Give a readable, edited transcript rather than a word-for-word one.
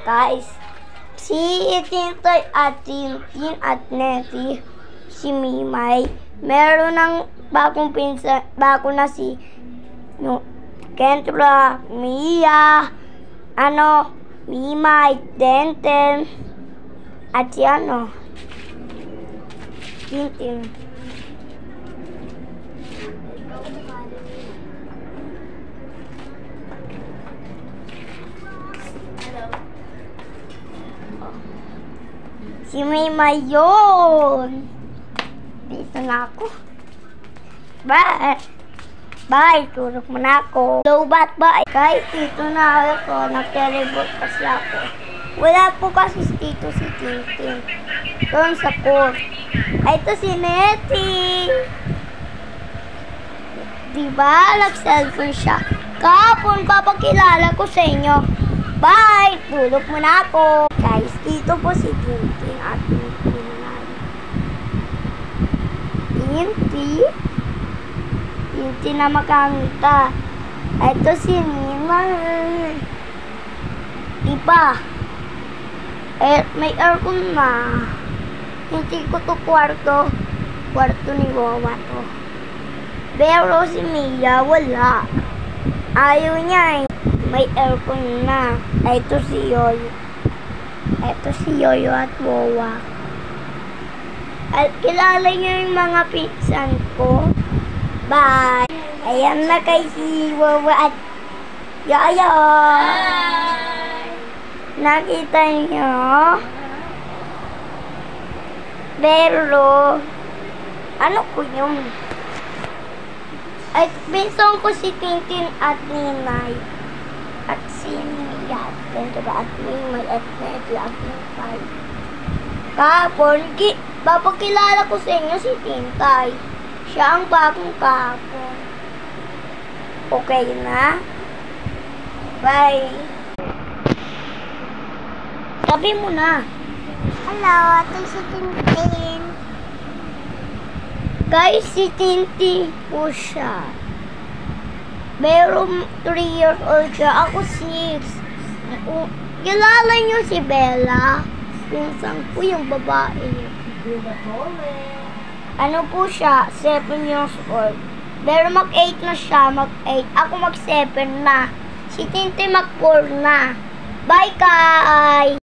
Guys, si Tintoy at Tintin at Nettie, si Mimay, meron ng bagong pinsan, bago na si Kentra, Mia, Mimay, Denten, at si Tintin. Si Mimay yun. Dito na ako. Bye. Bye. Tulog mo na ako. Lobat ba? Guys, dito na ako. Nag-teleport kasi ako. Wala po kasi dito si Tintin. Doon sa court. Ay, ito si Nettie. Diba? Nag-cellphone siya. Kapon, papakilala ko sa inyo. Bye! Tulog mo na ako. Guys, dito po si Tintin at Tintin na makangita. Ito si Mimay. Diba? May aircon na. Hindi ko to kwarto. Kwarto ni Wawa to. Pero si Mia, wala. Ayaw niya eh. May aircon na. Ito si Yoyo. Ito si Yoyo at Wawa. Kilala niyo yung mga pinsan ko? Bye! Ayan na kay si Wawa at Yoyo! Hi! Nakita niyo? Pero, ano ko yun? Ay, pinsan ko si Tintin at Ninay. At si Mia, at Mimay, at Nettie, at Mimay. Kapon, papakilala ko sa inyo si Tintay. Siya ang bagong kapon. Okay na? Bye. Sabi mo na. Hello, ito si Tintin. Guys, si Tintin po siya. Meron 3 years old siya. Ako 6. Kilala niyo si Bella? Pinsan ko yung babae. Ano po siya? 7 years old. Pero mag-8 na siya. Mag-8. Ako mag-7 na. Si Tintin mag-4 na. Bye, guys!